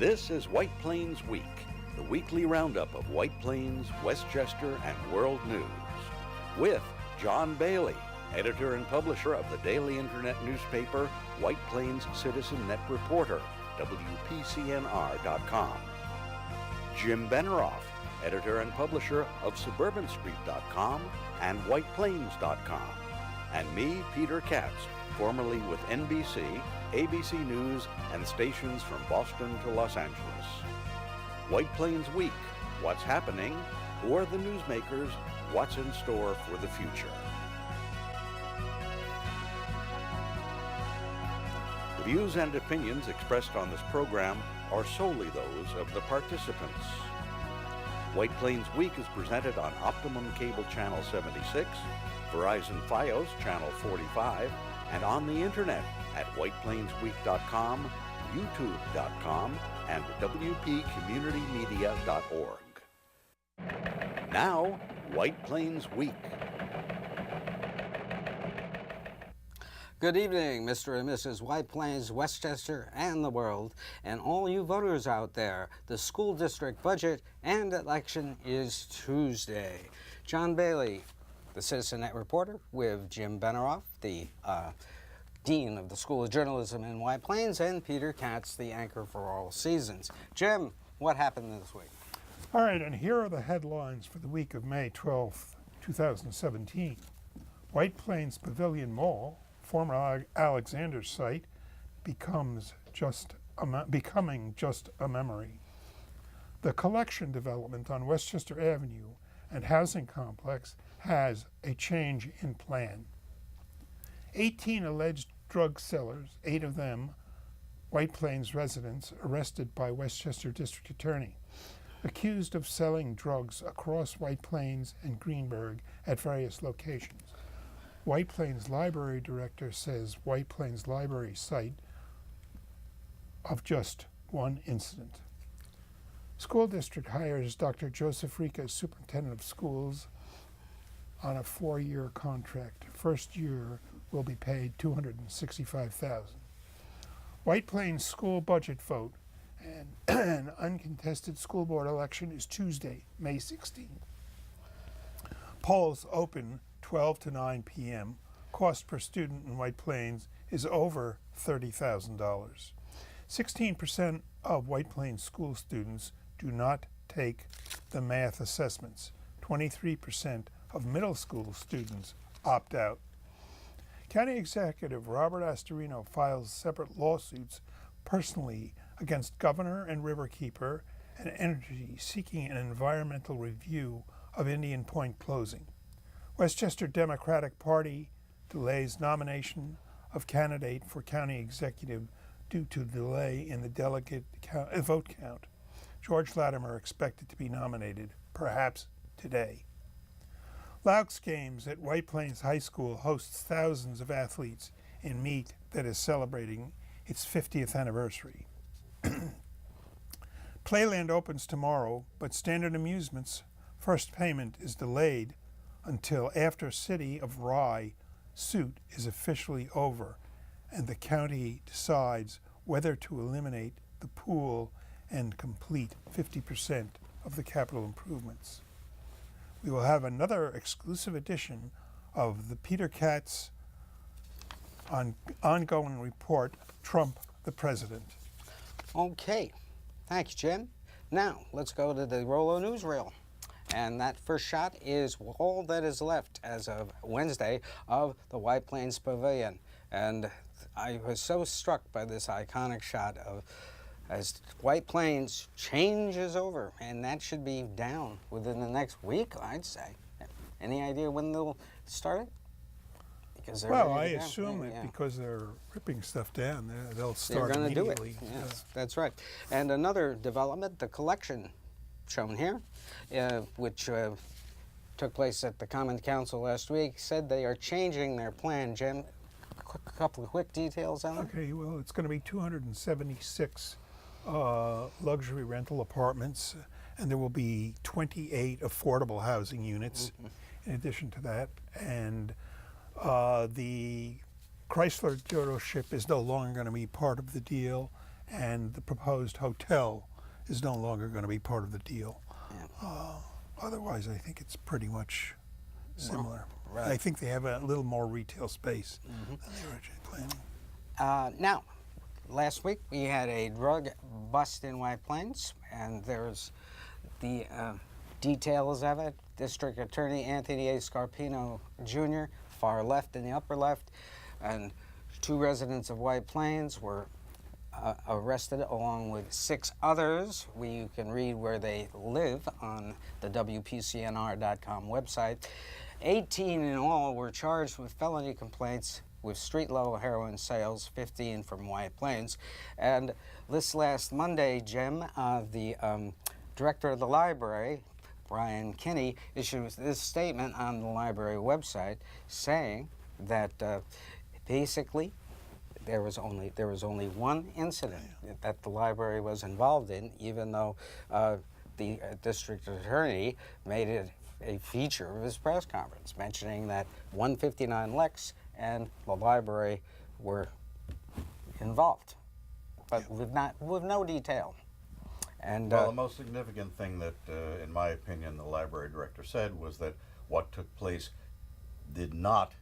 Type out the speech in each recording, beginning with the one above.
This is White Plains Week, the weekly roundup of White Plains, Westchester, and world news. With John Bailey, editor and publisher of the daily internet newspaper White Plains Citizen Net Reporter, WPCNR.com. Jim Benerofe, editor and publisher of SuburbanStreet.com and WhitePlains.com. And me, Peter Katz, formerly with NBC, ABC News, and stations from Boston to Los Angeles. White Plains Week, what's happening? Who are the newsmakers? What's in store for the future? The views and opinions expressed on this program are solely those of the participants. White Plains Week is presented on Optimum Cable Channel 76, Verizon Fios Channel 45, and on the internet at whiteplainsweek.com, youtube.com, and wpcommunitymedia.org. Now, White Plains Week. Good evening, Mr. and Mrs. White Plains, Westchester, and the world, and all you voters out there. The school district budget and election is Tuesday. John Bailey, the Citizen Net reporter, with Jim Benerofe, the Dean of the School of Journalism in White Plains, and Peter Katz, the anchor for all seasons. Jim, what happened this week? All right, and here are the headlines for the week of May 12th, 2017. White Plains Pavilion Mall, former Alexander's site, becoming just a memory. The collection development on Westchester Avenue and housing complex has a change in plan. 18 alleged drug sellers, 8 of them White Plains residents, arrested by Westchester District Attorney, accused of selling drugs across White Plains and Greenburgh at various locations. White Plains Library Director says White Plains Library site of just one incident. School District hires Dr. Joseph Rica as Superintendent of Schools on a 4-year contract. First year will be paid $265,000. White Plains school budget vote and an uncontested school board election is Tuesday, May 16. Polls open 12 to 9 p.m. Cost per student in White Plains is over $30,000. 16% of White Plains school students do not take the math assessments. 23% of middle school students opt out. County Executive Robert Astorino files separate lawsuits personally against Governor and Riverkeeper and Energy, seeking an environmental review of Indian Point closing. Westchester Democratic Party delays nomination of candidate for county executive due to delay in the delegate vote count. George Latimer expected to be nominated, perhaps today. Laux Games at White Plains High School hosts thousands of athletes in meet that is celebrating its 50th anniversary. Playland opens tomorrow, but Standard Amusements' first payment is delayed until after City of Rye suit is officially over and the county decides whether to eliminate the pool and complete 50% of the capital improvements. We will have another exclusive edition of the Peter Katz ongoing report, Trump the President. Okay, thanks, Jim. Now, let's go to the Rollo newsreel. And that first shot is all that is left as of Wednesday of the White Plains Pavilion. And I was so struck by this iconic shot of as White Plains changes over, and that should be down within the next week, I'd say. Any idea when they'll start it? Because well, I assume it because they're ripping stuff down. They'll start immediately. Do it. Yes, that's right. And another development, the collection shown here, which took place at the Common Council last week, said they are changing their plan. Jim, a couple of quick details on it. Okay, well, it's going to be 276 luxury rental apartments, and there will be 28 affordable housing units in addition to that. And the Chrysler dealership is no longer going to be part of the deal, and the proposed hotel is no longer going to be part of the deal. Yeah. Otherwise, I think it's pretty much similar. Right. I think they have a little more retail space than they were originally planning. Now, last week we had a drug bust in White Plains, and there's the details of it. District Attorney Anthony A. Scarpino Jr., far left in the upper left, and 2 residents of White Plains were arrested along with 6 others. You can read where they live on the WPCNR.com website. 18 in all were charged with felony complaints with street-level heroin sales, 15 from White Plains. And this last Monday, Jim, the director of the library, Brian Kinney, issued this statement on the library website saying that basically there was only one incident that the library was involved in, even though the district attorney made it a feature of his press conference, mentioning that 159 Lex and the library were involved, but with no detail. And well, the most significant thing that, in my opinion, the library director said was that what took place did not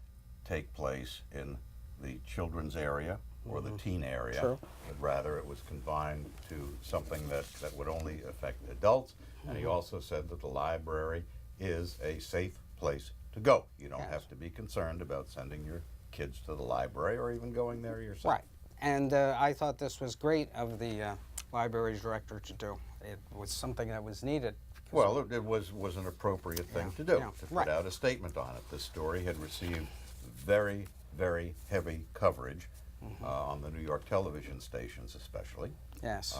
take place in the children's area or the teen area, True. but rather it was confined to something that would only affect adults. And he also said that the library is a safe place to go. You don't Yes. have to be concerned about sending your kids to the library or even going there yourself. Right. And I thought this was great of the library director to do. It was something that was needed. Well, it was an appropriate thing to do, yeah, to put right. out a statement on it. This story had received very, very heavy coverage on the New York television stations especially. Yes.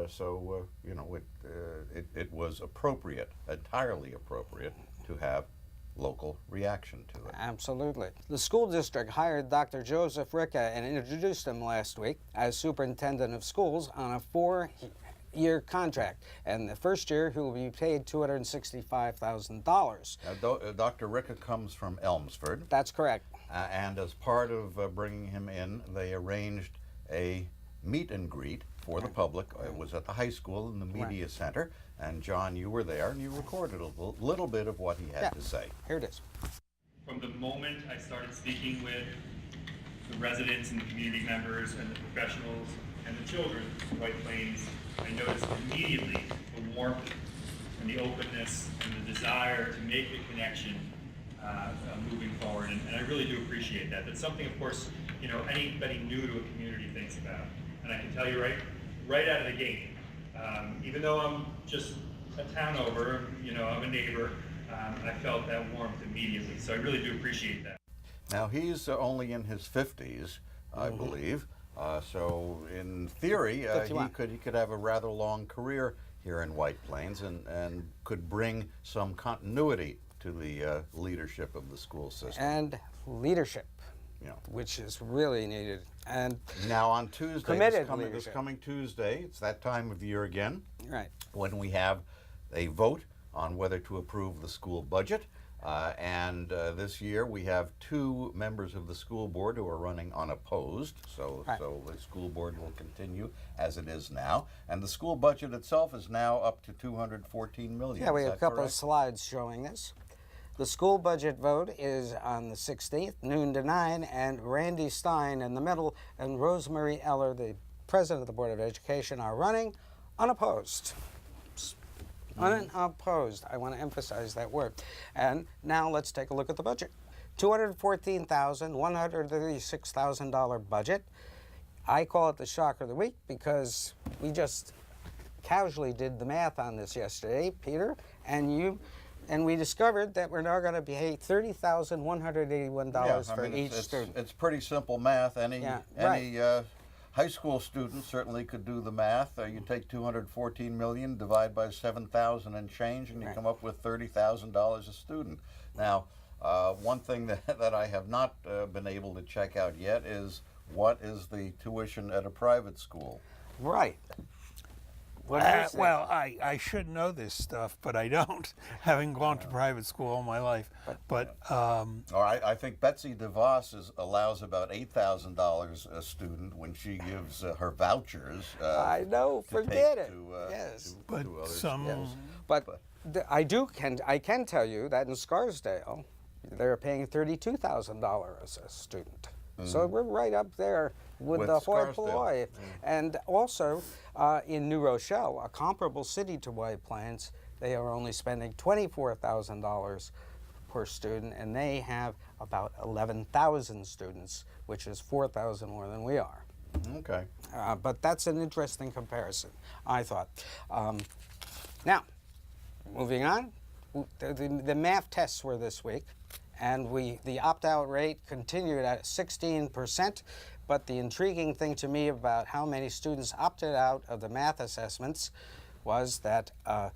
So you know, it was appropriate, entirely appropriate, to have local reaction to it. Absolutely. The school district hired Dr. Joseph Ricca and introduced him last week as superintendent of schools on a 4-year contract. And the first year, he will be paid $265,000. Now, Dr. Ricca comes from Elmsford, That's correct. and as part of bringing him in, they arranged a meet and greet for the public. It was at the high school in the media center, and John, you were there, and you recorded a little bit of what he had to say. Here it is. From the moment I started speaking with the residents and the community members and the professionals and the children of White Plains, I noticed immediately the warmth and the openness and the desire to make a connection moving forward, and I really do appreciate that. That's something, of course, you know, anybody new to a community thinks about. And I can tell you right out of the gate, even though I'm just a town over, you know, I'm a neighbor, I felt that warmth immediately. So I really do appreciate that. Now, he's only in his 50s, I believe. So in theory, he could have a rather long career here in White Plains and could bring some continuity to the leadership of the school system. And leadership, Yeah. which is really needed. And Now on Tuesday, Committed this leadership. coming Tuesday, it's that time of year again, right. when we have a vote on whether to approve the school budget. And this year we have 2 members of the school board who are running unopposed, so Right. so the school board will continue as it is now. And the school budget itself is now up to $214 million. Yeah, we Is have a that couple of correct? slides showing this. The school budget vote is on the 16th, noon to 9, and Randy Stein in the middle and Rosemary Eller, the president of the Board of Education, are running unopposed. Unopposed. I want to emphasize that word. And now let's take a look at the budget. $214,136,000 budget. I call it the shock of the week because we just casually did the math on this yesterday, Peter, and we discovered that we're now going to pay $30,181 for each student. It's pretty simple math. Any high school student certainly could do the math. You take $214 million, divide by 7,000 and change, and you come up with $30,000 a student. Now, one thing that I have not been able to check out yet is what is the tuition at a private school? Right. What do you say? Well, I should know this stuff, but I don't, having gone to private school all my life. But All right, I think Betsy DeVos allows about $8,000 a student when she gives her vouchers. I know, to forget take it. to, Yes. but to other some schools. But I can tell you that in Scarsdale, they're paying $32,000 as a student. So we're right up there with the hoi Scarsdale. polloi. And also in New Rochelle, a comparable city to White Plains, they are only spending $24,000 per student, and they have about 11,000 students, which is 4,000 more than we are. Okay. But that's an interesting comparison, I thought. Now, moving on, the math tests were this week, and the opt-out rate continued at 16%, but the intriguing thing to me about how many students opted out of the math assessments was that about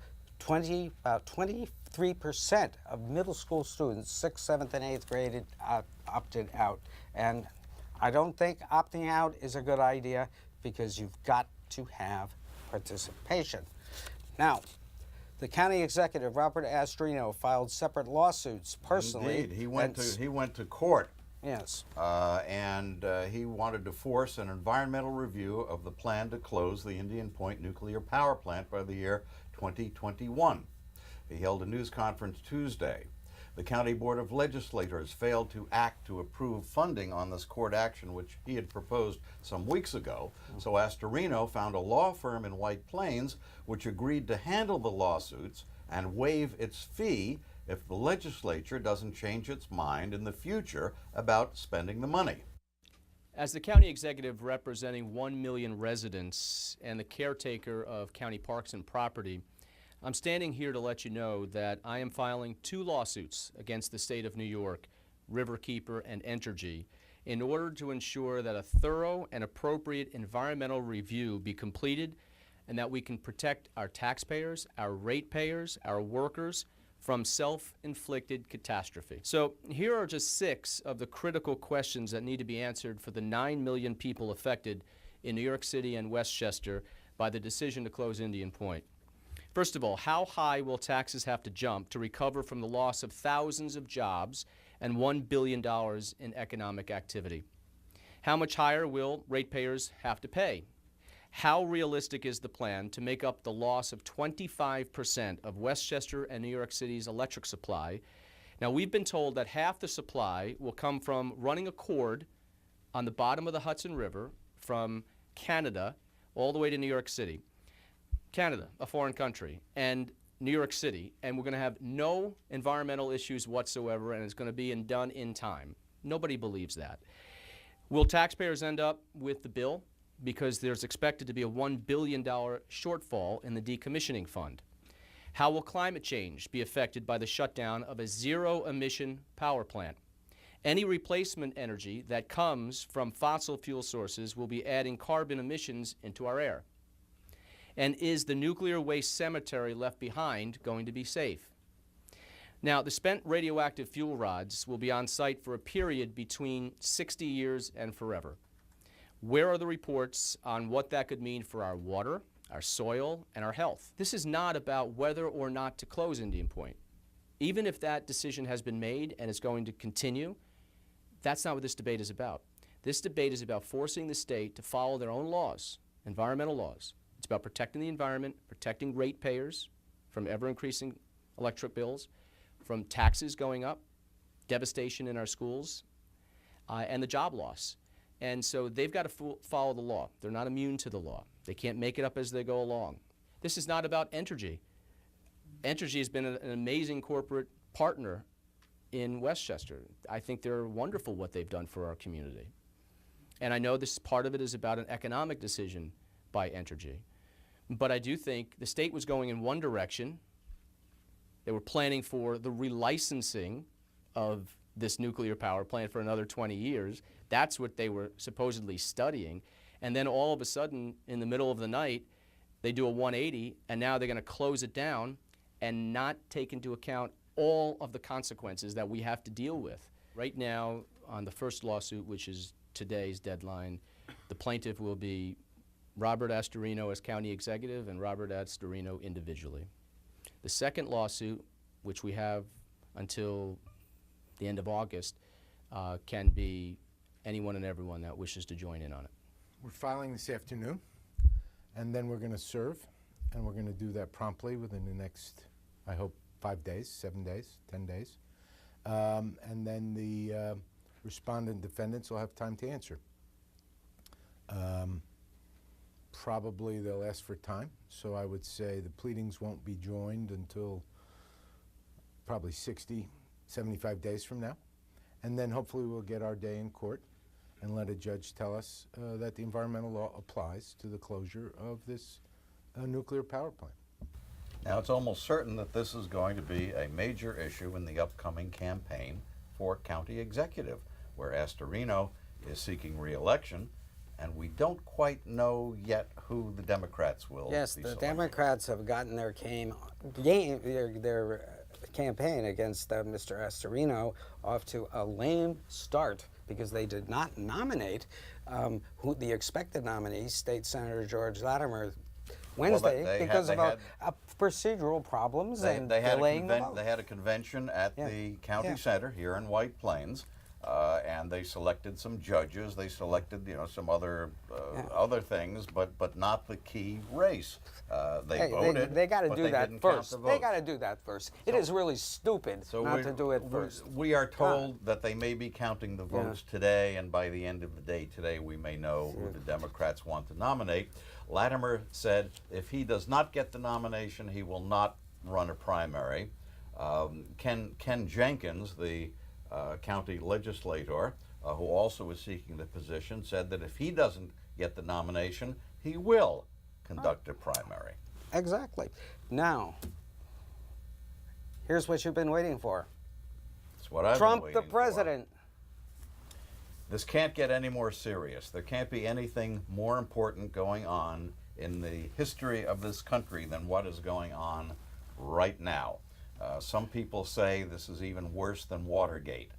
23% of middle school students, 6th, 7th, and 8th grade, opted out. And I don't think opting out is a good idea because you've got to have participation. Now, the county executive, Robert Astorino, filed separate lawsuits personally. Indeed, he went to court. Yes. And he wanted to force an environmental review of the plan to close the Indian Point nuclear power plant by the year 2021. He held a news conference Tuesday. The County Board of Legislators failed to act to approve funding on this court action, which he had proposed some weeks ago. So Astorino found a law firm in White Plains which agreed to handle the lawsuits and waive its fee if the legislature doesn't change its mind in the future about spending the money. As the county executive representing 1 million residents and the caretaker of county parks and property, I'm standing here to let you know that I am filing 2 lawsuits against the state of New York, Riverkeeper and Entergy, in order to ensure that a thorough and appropriate environmental review be completed and that we can protect our taxpayers, our ratepayers, our workers from self-inflicted catastrophe. So here are just 6 of the critical questions that need to be answered for the 9 million people affected in New York City and Westchester by the decision to close Indian Point. First of all, how high will taxes have to jump to recover from the loss of thousands of jobs and $1 billion in economic activity? How much higher will ratepayers have to pay? How realistic is the plan to make up the loss of 25% of Westchester and New York City's electric supply? Now, we've been told that half the supply will come from running a cord on the bottom of the Hudson River from Canada all the way to New York City. Canada, a foreign country, and New York City, and we're going to have no environmental issues whatsoever, and it's going to be done in time. Nobody believes that. Will taxpayers end up with the bill? Because there's expected to be a $1 billion shortfall in the decommissioning fund. How will climate change be affected by the shutdown of a zero-emission power plant? Any replacement energy that comes from fossil fuel sources will be adding carbon emissions into our air. And is the nuclear waste cemetery left behind going to be safe? Now, the spent radioactive fuel rods will be on site for a period between 60 years and forever. Where are the reports on what that could mean for our water, our soil, and our health? This is not about whether or not to close Indian Point. Even if that decision has been made and is going to continue, that's not what this debate is about. This debate is about forcing the state to follow their own laws, environmental laws. It's about protecting the environment, protecting ratepayers from ever-increasing electric bills, from taxes going up, devastation in our schools, and the job loss. And so they've got to follow the law. They're not immune to the law. They can't make it up as they go along. This is not about Entergy. Entergy has been an amazing corporate partner in Westchester. I think they're wonderful what they've done for our community. And I know this part of it is about an economic decision by Entergy. But I do think the state was going in one direction. They were planning for the relicensing of this nuclear power plant for another 20 years. That's what they were supposedly studying. And then all of a sudden, in the middle of the night, they do a 180, and now they're going to close it down and not take into account all of the consequences that we have to deal with. Right now, on the first lawsuit, which is today's deadline, the plaintiff will be Robert Astorino as county executive and Robert Astorino individually. The second lawsuit, which we have until the end of August, can be anyone and everyone that wishes to join in on it. We're filing this afternoon, and then we're going to serve, and we're going to do that promptly within the next, I hope, 5 days, 7 days, 10 days. And then the respondent defendants will have time to answer. Probably they'll ask for time, so I would say the pleadings won't be joined until probably 60, 75 days from now. And then hopefully we'll get our day in court and let a judge tell us that the environmental law applies to the closure of this nuclear power plant. Now, it's almost certain that this is going to be a major issue in the upcoming campaign for county executive, where Astorino is seeking re-election, and we don't quite know yet who the Democrats will Yes, be the selecting. Democrats have gotten their campaign against Mr. Astorino off to a lame start because they did not nominate the expected nominee, State Senator George Latimer, Wednesday because of procedural problems and delaying the vote. They had a convention at the county center here in White Plains, and they selected some judges. They selected, some other things, but not the key race. They voted. They got to do that first. They got to do do that first. It is really stupid not to do it first. We are told that they may be counting the votes today, and by the end of the day today, we may know who the Democrats want to nominate. Latimer said if he does not get the nomination, he will not run a primary. Ken Jenkins, the county legislator, who also is seeking the position, said that if he doesn't get the nomination, he will conduct a primary. Exactly. Now, here's what you've been waiting for. That's what I've Trump been the waiting president. for. This can't get any more serious. There can't be anything more important going on in the history of this country than what is going on right now. Some people say this is even worse than Watergate.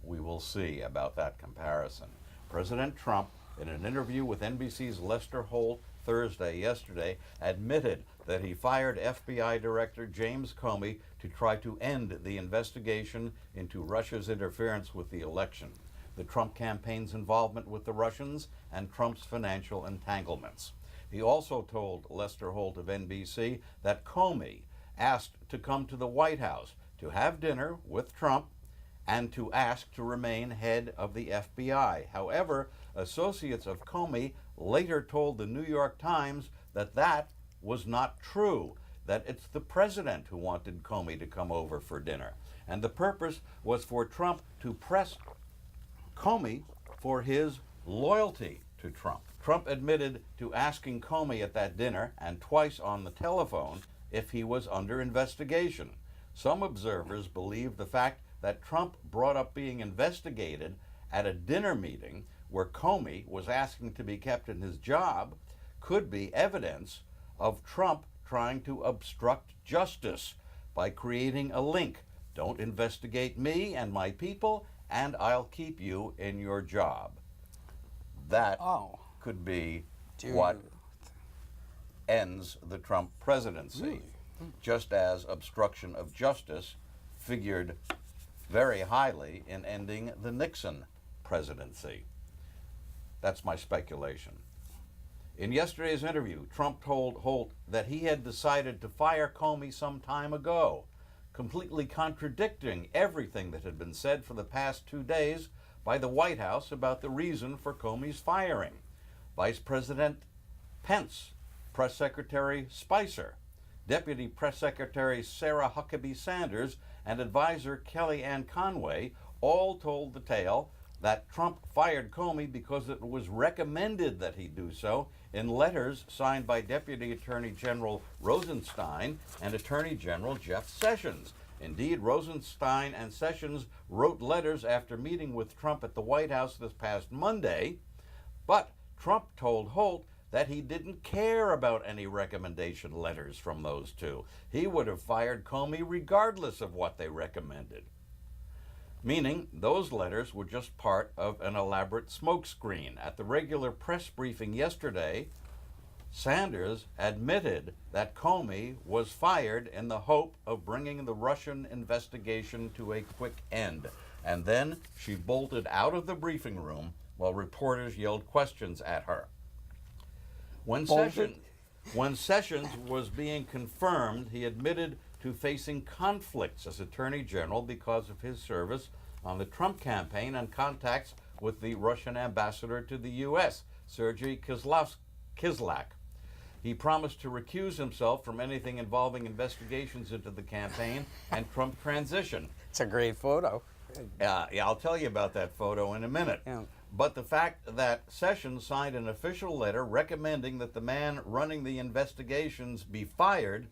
We will see about that comparison. President Trump, in an interview with NBC's Lester Holt yesterday, admitted that he fired FBI Director James Comey to try to end the investigation into Russia's interference with the election, the Trump campaign's involvement with the Russians, and Trump's financial entanglements. He also told Lester Holt of NBC that Comey asked to come to the White House to have dinner with Trump and to ask to remain head of the FBI. However, associates of Comey later told the New York Times that that was not true, that it's the president who wanted Comey to come over for dinner. And the purpose was for Trump to press Comey for his loyalty to Trump. Trump admitted to asking Comey at that dinner and twice on the telephone if he was under investigation. Some observers believe the fact that Trump brought up being investigated at a dinner meeting where Comey was asking to be kept in his job could be evidence of Trump trying to obstruct justice by creating a link. Don't investigate me and my people, and I'll keep you in your job. That could be what ends the Trump presidency, just as obstruction of justice figured very highly in ending the Nixon presidency. That's my speculation. In yesterday's interview, Trump told Holt that he had decided to fire Comey some time ago, completely contradicting everything that had been said for the past 2 days by the White House about the reason for Comey's firing. Vice President Pence, Press Secretary Spicer, Deputy Press Secretary Sarah Huckabee Sanders, and advisor Kellyanne Conway all told the tale that Trump fired Comey because it was recommended that he do so in letters signed by Deputy Attorney General Rosenstein and Attorney General Jeff Sessions. Indeed, Rosenstein and Sessions wrote letters after meeting with Trump at the White House this past Monday, but Trump told Holt that he didn't care about any recommendation letters from those two. He would have fired Comey regardless of what they recommended. Meaning, those letters were just part of an elaborate smokescreen. At the regular press briefing yesterday, Sanders admitted that Comey was fired in the hope of bringing the Russian investigation to a quick end. And then she bolted out of the briefing room while reporters yelled questions at her. When Sessions was being confirmed, he admitted to facing conflicts as Attorney General because of his service on the Trump campaign and contacts with the Russian ambassador to the U.S., Sergei Kislyak. He promised to recuse himself from anything involving investigations into the campaign and Trump transition. It's a great photo. Yeah, I'll tell you about that photo in a minute. Yeah. But the fact that Sessions signed an official letter recommending that the man running the investigations be fired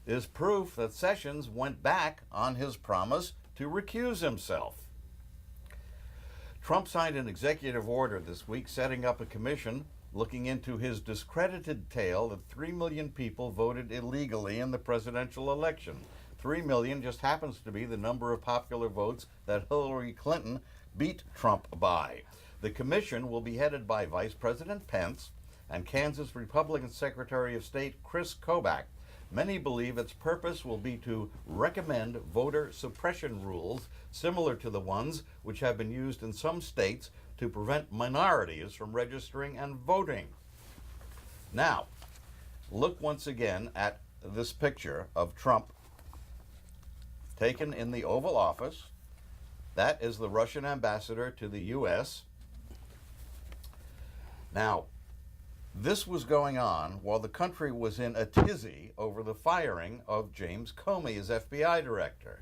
is proof that Sessions went back on his promise to recuse himself. Trump signed an executive order this week setting up a commission looking into his discredited tale that 3 million people voted illegally in the presidential election. 3 million just happens to be the number of popular votes that Hillary Clinton beat Trump by. The commission will be headed by Vice President Pence and Kansas Republican Secretary of State Chris Kobach. Many believe its purpose will be to recommend voter suppression rules similar to the ones which have been used in some states to prevent minorities from registering and voting. Now, look once again at this picture of Trump taken in the Oval Office. That is the Russian ambassador to the U.S. Now, this was going on while the country was in a tizzy over the firing of James Comey as FBI director.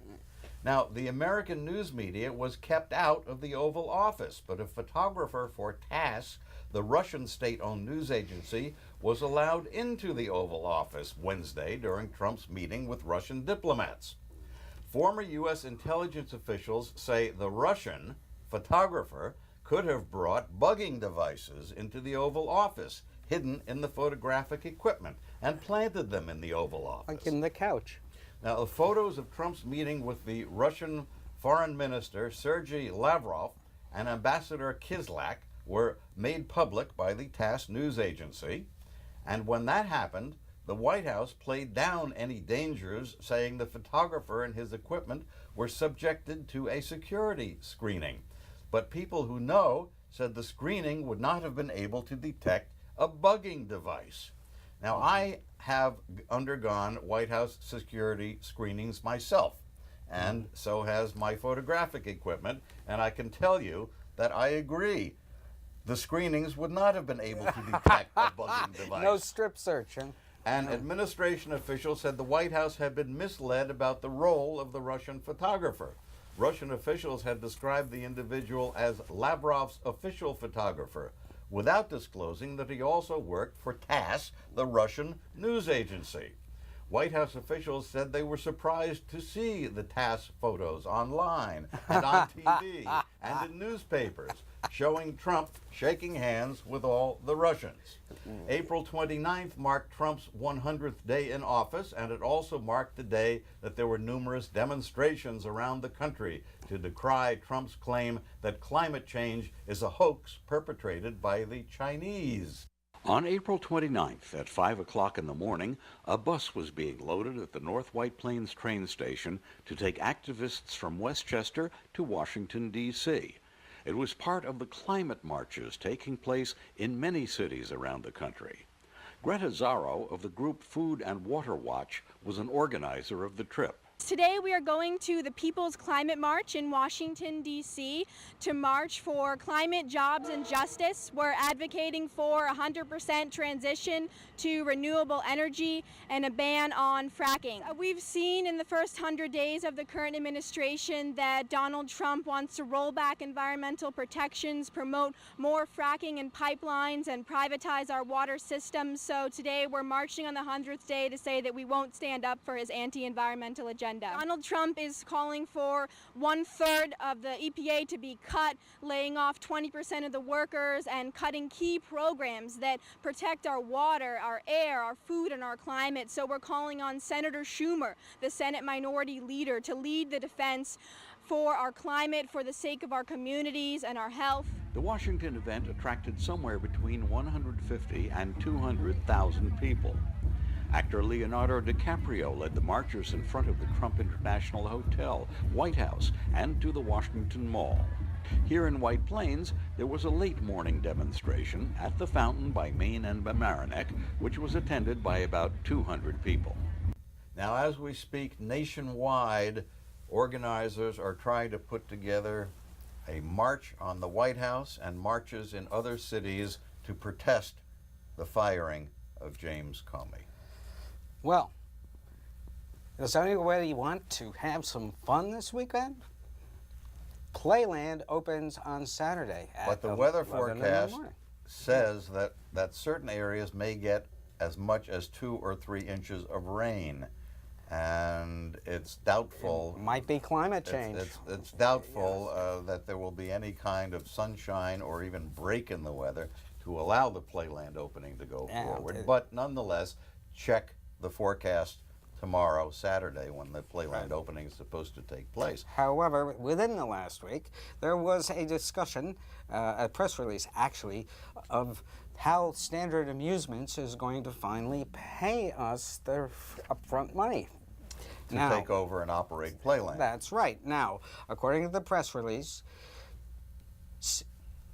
Now, the American news media was kept out of the Oval Office, but a photographer for TASS, the Russian state-owned news agency, was allowed into the Oval Office Wednesday during Trump's meeting with Russian diplomats. Former U.S. intelligence officials say the Russian photographer could have brought bugging devices into the Oval Office, hidden in the photographic equipment, and planted them in the Oval Office. Like in the couch. Now, the photos of Trump's meeting with the Russian Foreign Minister Sergei Lavrov and Ambassador Kislyak were made public by the TASS news agency. And when that happened, the White House played down any dangers, saying the photographer and his equipment were subjected to a security screening. But people who know said the screening would not have been able to detect a bugging device. Now, I have undergone White House security screenings myself, and so has my photographic equipment, and I can tell you that I agree. The screenings would not have been able to detect a bugging device. No strip search, huh? And administration officials said the White House had been misled about the role of the Russian photographer. Russian officials had described the individual as Lavrov's official photographer, without disclosing that he also worked for TASS, the Russian news agency. White House officials said they were surprised to see the TASS photos online and on TV and in newspapers, showing Trump shaking hands with all the Russians. April 29th marked Trump's 100th day in office, and it also marked the day that there were numerous demonstrations around the country to decry Trump's claim that climate change is a hoax perpetrated by the Chinese. On April 29th at 5 o'clock in the morning, a bus was being loaded at the North White Plains train station to take activists from Westchester to Washington, D.C. It was part of the climate marches taking place in many cities around the country. Greta Zarro of the group Food and Water Watch was an organizer of the trip. Today we are going to the People's Climate March in Washington, D.C. to march for climate, jobs, and justice. We're advocating for 100% transition to renewable energy and a ban on fracking. We've seen in the first 100 days of the current administration that Donald Trump wants to roll back environmental protections, promote more fracking and pipelines, and privatize our water systems. So today we're marching on the 100th day to say that we won't stand up for his anti-environmental agenda. Donald Trump is calling for 1/3 of the EPA to be cut, laying off 20% of the workers, and cutting key programs that protect our water, our air, our food, and our climate. So we're calling on Senator Schumer, the Senate Minority Leader, to lead the defense for our climate, for the sake of our communities and our health. The Washington event attracted somewhere between 150 and 200,000 people. Actor Leonardo DiCaprio led the marchers in front of the Trump International Hotel, White House, and to the Washington Mall. Here in White Plains, there was a late morning demonstration at the fountain by Main and Mamaroneck, which was attended by about 200 people. Now, as we speak, nationwide, organizers are trying to put together a march on the White House and marches in other cities to protest the firing of James Comey. Well, does anybody want to have some fun this weekend? Playland opens on Saturday at But the weather 11 in the forecast morning. says that certain areas may get as much as 2 or 3 inches of rain, and it's doubtful. Might be climate change. It's doubtful that there will be any kind of sunshine or even break in the weather to allow the Playland opening to go forward. But nonetheless, check the forecast tomorrow, Saturday, when the Playland opening is supposed to take place. However, within the last week, there was a discussion, a press release actually, of how Standard Amusements is going to finally pay us their upfront money. To take over and operate Playland. That's right. Now, according to the press release,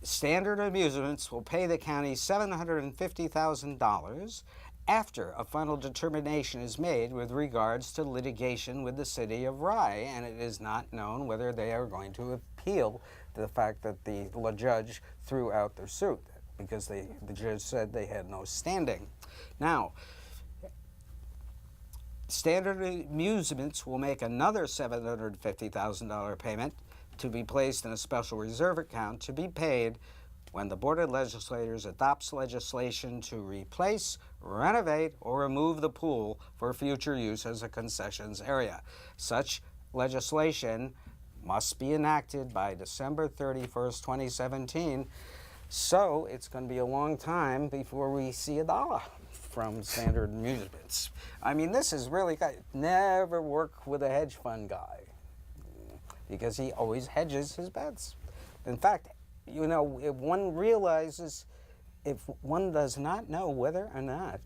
Standard Amusements will pay the county $750,000 after a final determination is made with regards to litigation with the city of Rye, and it is not known whether they are going to appeal the fact that the judge threw out their suit, because the judge said they had no standing. Now, Standard Amusements will make another $750,000 payment to be placed in a special reserve account to be paid when the Board of Legislators adopts legislation to replace, renovate, or remove the pool for future use as a concessions area. Such legislation must be enacted by December 31st, 2017, so it's going to be a long time before we see a dollar from Standard Amusements. I mean, this is really, never work with a hedge fund guy, because he always hedges his bets. In fact, you know, if one does not know whether or not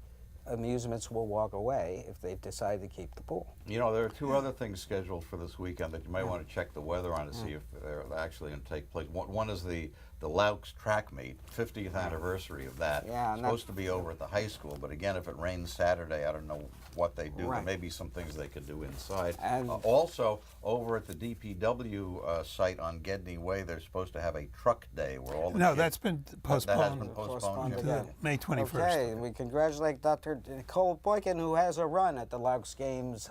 Amusements will walk away if they decide to keep the pool. You know, there are 2 other things scheduled for this weekend that you might want to check the weather on to see if they're actually going to take place. One is the Loucks track meet, 50th anniversary of that. Yeah, it's supposed to be over at the high school, but again, if it rains Saturday, I don't know what they do. There may be some things they could do inside. And also, over at the DPW site on Gedney Way, they're supposed to have a truck day where all the kids, that's been postponed. That has been postponed. Postponed Jim. again. May 21st. Okay, we congratulate Dr. Nicole Boykin, who has a run at the Loucks games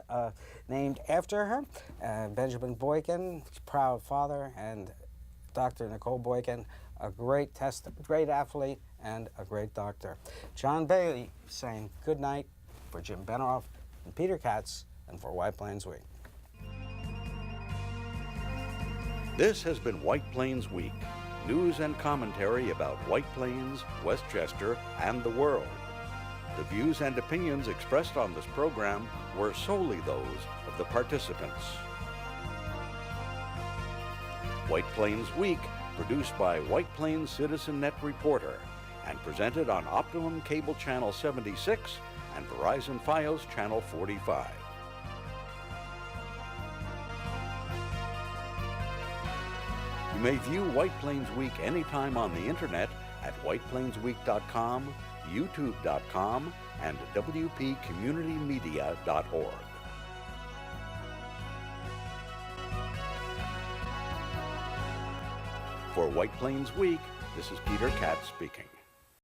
named after her. Benjamin Boykin, proud father, and Dr. Nicole Boykin, a great athlete and a great doctor. John Bailey saying good night for Jim Benerofe and Peter Katz, and for White Plains Week. This has been White Plains Week, news and commentary about White Plains, Westchester, and the world. The views and opinions expressed on this program were solely those of the participants. White Plains Week, produced by White Plains Citizen Net Reporter, and presented on Optimum Cable Channel 76 and Verizon Fios Channel 45. You may view White Plains Week anytime on the internet at whiteplainsweek.com, youtube.com, and wpcommunitymedia.org. For White Plains Week, this is Peter Katz speaking.